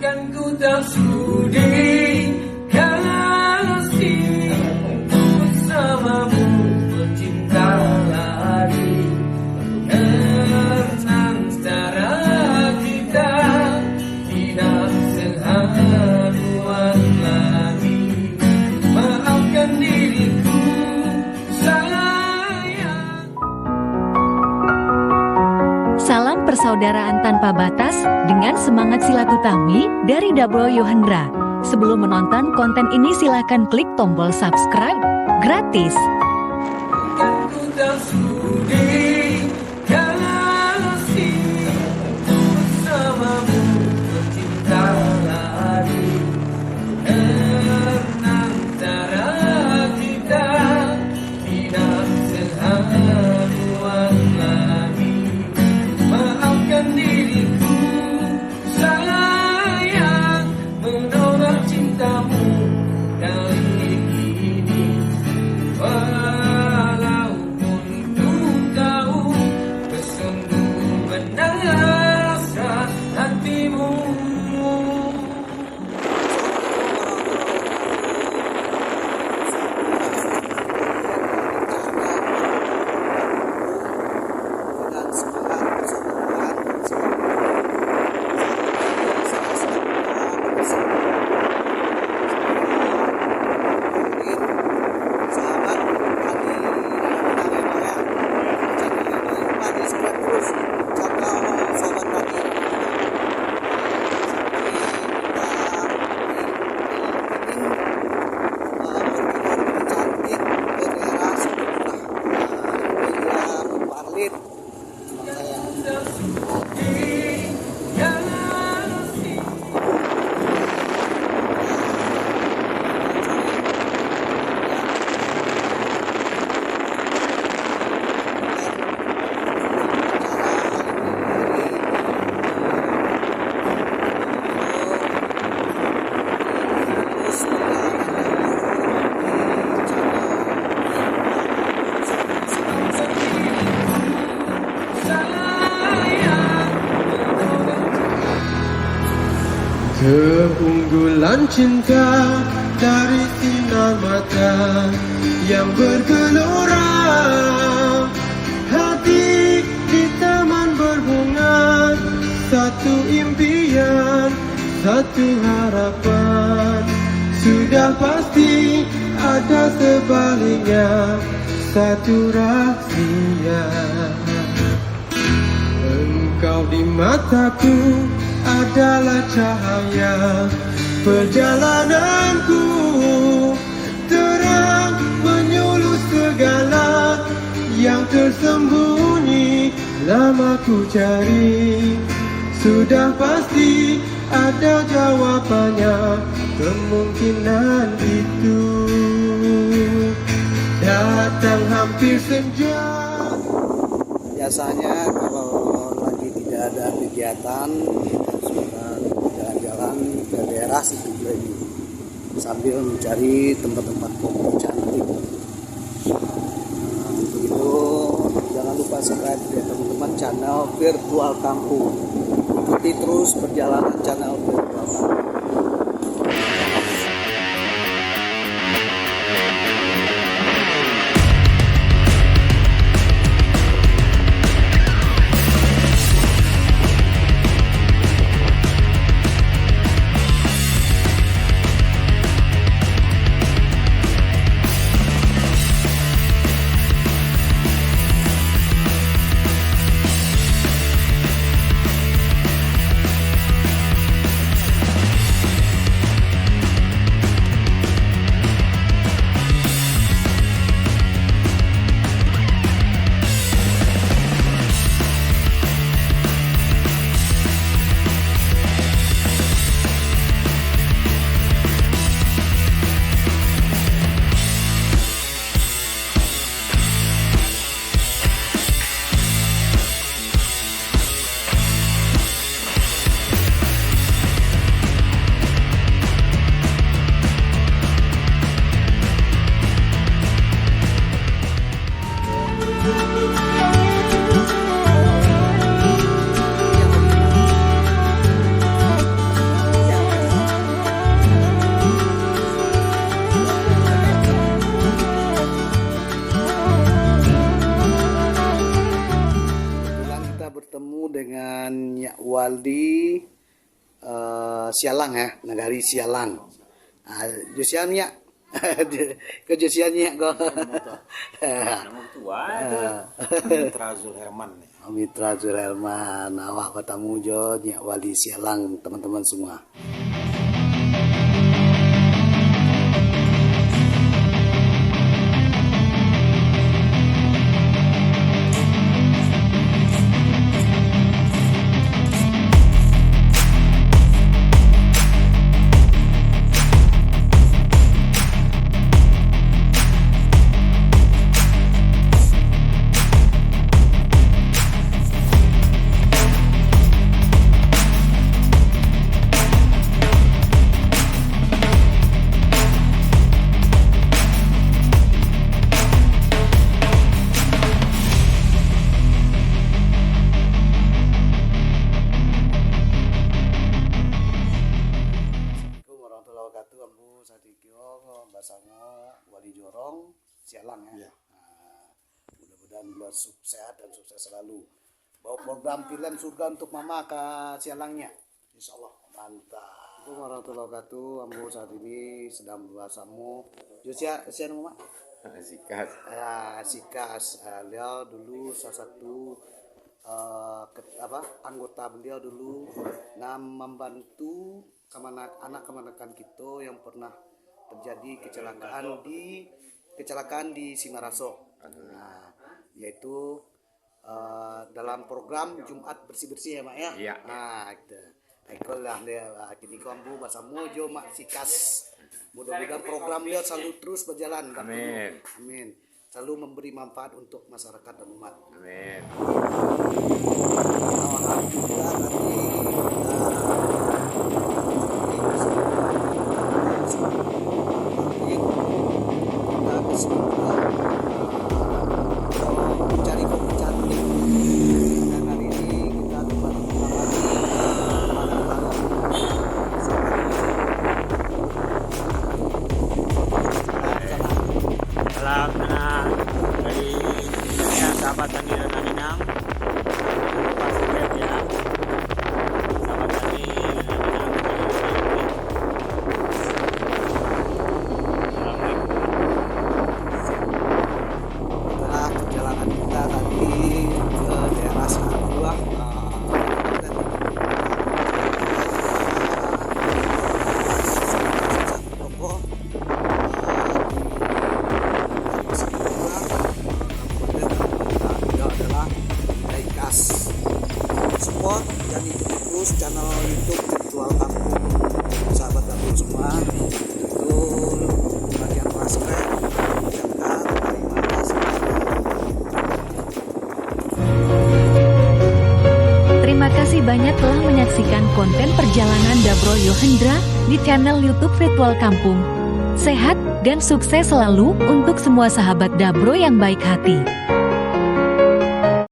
Kan ku tak sudi kasih bersamamu bercinta lagi, karena antara kita tidak seharuan lagi. Maafkan diriku sayang. Salam persaudaraan tanpa batas dengan semangat silaturahmi dari Dabro Yohendra. Sebelum menonton konten ini silakan klik tombol subscribe gratis. Kan ku tak sudi kasih bersamamu bercinta lagi, karena antara kita tidak seharuan lagi. Maafkan diriku sayang, menolak cintamu kali ini. Walaupun ku tahu kesungguhan rasa hatimu. Dengan semangat persaudaraan sahabat tadi subscribe terus channel sahabat tadi cantik berera seperti Parlit. Keunggulan cinta dari sinar mata yang bergelora, hati di taman berbunga, satu impian, satu harapan. Sudah pasti ada sebaliknya, satu rahasia. Engkau di mataku adalah cahaya perjalananku, terang menyuluh segala yang tersembunyi lama ku cari. Sudah pasti ada jawabannya, kemungkinan itu datang hampir senja. Biasanya kalau lagi tidak ada kegiatan kita suka jalan-jalan ke daerah situ lagi sambil mencari tempat-tempat foto cantik. Untuk itu jangan lupa subscribe ya teman-teman channel Virtual Kampung. Ikuti terus perjalanan channel Virtual Kampung. di Sialang ya, Nagari Sialang. Nah, Josiannya, Josiannya kok. Nama tua Mitra Zulherman. Mitra Zulherman, awak bertamu jo nyak wali Sialang teman-teman semua. Wali Jorong Sialang ya. Nah, mudah-mudahan beliau sehat dan sukses selalu. Bawa program pilihan surga untuk mama ke Sialangnya. Insya Allah mantap. Assalamualaikum warahmatullahi wabarakatuh. Ambu saat ini sedang bersamamu. Josia mama? Sikas. Ya, Sikas. Beliau dulu salah satu anggota beliau dulu membantu anak kemenakan kita yang pernah terjadi kecelakaan di Simaraso. Nah, yaitu dalam program Jumat bersih-bersih ya Mak ya. Iya. Nah, itu. Itulah dia. Kini kamu bahasa mojo Mak Sikas. Mudah-mudahan program dia selalu terus berjalan. Amin. Amin. Selalu memberi manfaat untuk masyarakat dan umat. Amin. Alhamdulillah mencari kopi cantik dan hari ini kita kembali Salam dari sahabat Tani dan Minang. Pasti lihat ya. Sahabat Tani dan Minang. Setelah perjalanan kita tadi ke daerah Sabuah support dan ikuti terus channel YouTube Virtual Kampung sahabat kampung semua. Itu bagian subscribe ucapkan terima kasih. Terima kasih banyak telah menyaksikan konten perjalanan Dabro Yohendra di channel YouTube Virtual Kampung. Sehat dan sukses selalu untuk semua sahabat Dabro yang baik hati.